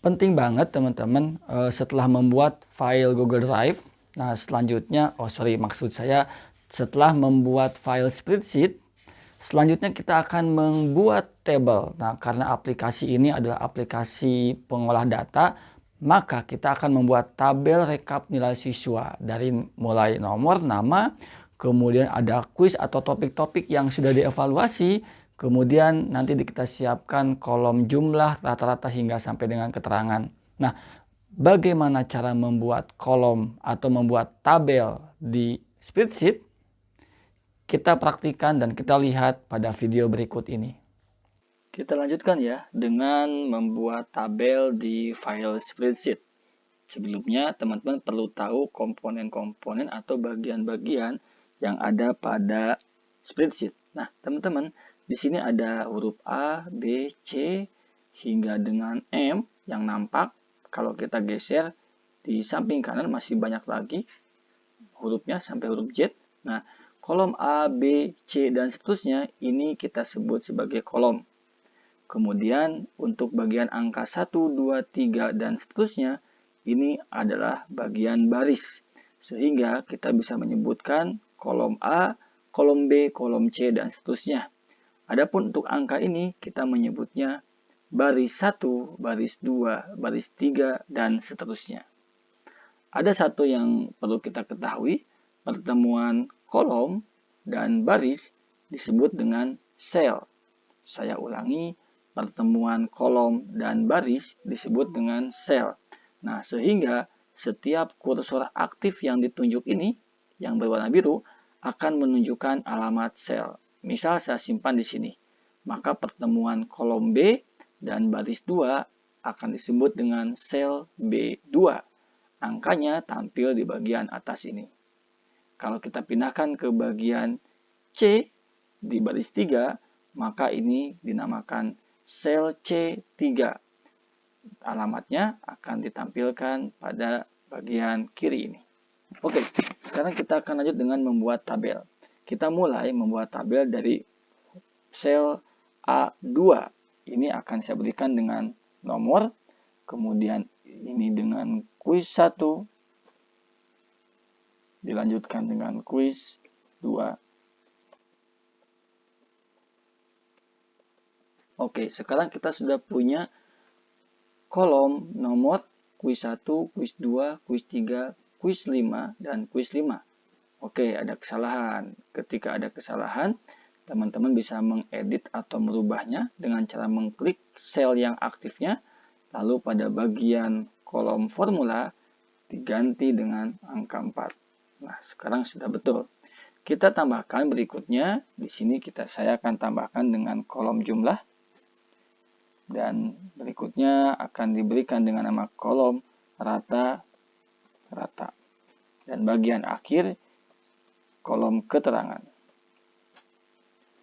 Penting banget teman-teman setelah membuat file Google Drive. Nah selanjutnya, maksud saya setelah membuat file spreadsheet, selanjutnya kita akan membuat table. Nah karena aplikasi ini adalah aplikasi pengolah data, maka kita akan membuat tabel rekap nilai siswa dari mulai nomor, nama, kemudian ada kuis atau topik-topik yang sudah dievaluasi, kemudian nanti kita siapkan kolom jumlah, rata-rata hingga sampai dengan keterangan. Nah, bagaimana cara membuat kolom atau membuat tabel di spreadsheet? Kita praktikkan dan kita lihat pada video berikut ini. Kita lanjutkan ya dengan membuat tabel di file spreadsheet. Sebelumnya teman-teman perlu tahu komponen-komponen atau bagian-bagian yang ada pada spreadsheet. Nah, teman-teman, di sini ada huruf A, B, C hingga dengan M yang nampak. Kalau kita geser di samping kanan masih banyak lagi hurufnya sampai huruf Z. Nah, kolom A, B, C dan seterusnya ini kita sebut sebagai kolom. Kemudian untuk bagian angka 1, 2, 3 dan seterusnya ini adalah bagian baris. Sehingga kita bisa menyebutkan kolom A, kolom B, kolom C dan seterusnya. Adapun untuk angka ini kita menyebutnya baris 1, baris 2, baris 3 dan seterusnya. Ada satu yang perlu kita ketahui, pertemuan kolom dan baris disebut dengan sel. Saya ulangi, pertemuan kolom dan baris disebut dengan sel. Nah, sehingga setiap kursor aktif yang ditunjuk ini, yang berwarna biru, akan menunjukkan alamat sel. Misal saya simpan di sini. Maka pertemuan kolom B dan baris 2 akan disebut dengan sel B2. Angkanya tampil di bagian atas ini. Kalau kita pindahkan ke bagian C di baris 3, maka ini dinamakan sel C3. Alamatnya akan ditampilkan pada bagian kiri ini. Oke, sekarang kita akan lanjut dengan membuat tabel. Kita mulai membuat tabel dari sel A2. Ini akan saya berikan dengan nomor, kemudian ini dengan kuis 1, dilanjutkan dengan kuis 2. Oke, sekarang kita sudah punya kolom nomor kuis 1, kuis 2, kuis 3, kuis 5, dan kuis 5. Oke, ada kesalahan. Ketika ada kesalahan, teman-teman bisa mengedit atau merubahnya dengan cara mengklik sel yang aktifnya, lalu pada bagian kolom formula diganti dengan angka 4. Nah, sekarang sudah betul. Kita tambahkan berikutnya, di sini saya akan tambahkan dengan kolom jumlah. Dan berikutnya akan diberikan dengan nama kolom rata-rata. Dan bagian akhir kolom keterangan.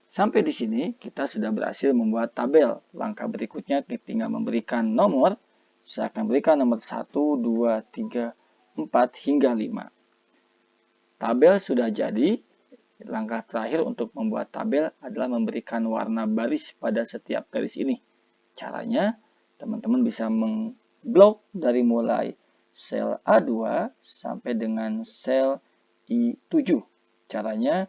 Sampai di sini kita sudah berhasil membuat tabel. Langkah berikutnya kita tinggal memberikan nomor. Saya akan berikan nomor 1, 2, 3, 4 hingga 5. Tabel sudah jadi. Langkah terakhir untuk membuat tabel adalah memberikan warna baris pada setiap garis ini. Caranya, teman-teman bisa mengblok dari mulai sel A2 sampai dengan sel I7. Caranya,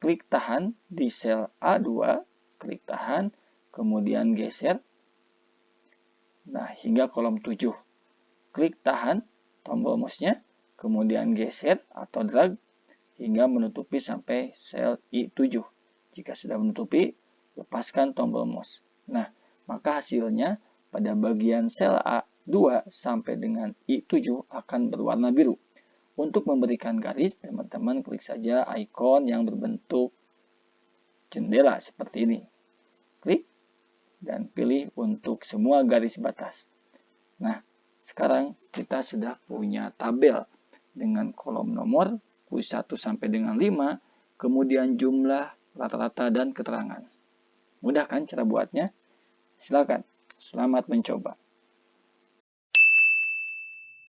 klik tahan di sel A2, klik tahan, kemudian geser. Nah, hingga kolom 7. Klik tahan tombol mouse-nya, kemudian geser atau drag hingga menutupi sampai sel I7. Jika sudah menutupi, lepaskan tombol mouse. Nah, maka hasilnya pada bagian sel A2 sampai dengan I7 akan berwarna biru. Untuk memberikan garis, teman-teman klik saja ikon yang berbentuk jendela seperti ini. Klik dan pilih untuk semua garis batas. Nah, sekarang kita sudah punya tabel dengan kolom nomor, kuis 1 sampai dengan 5, kemudian jumlah, rata-rata, dan keterangan. Mudah kan cara buatnya? Silakan, selamat mencoba.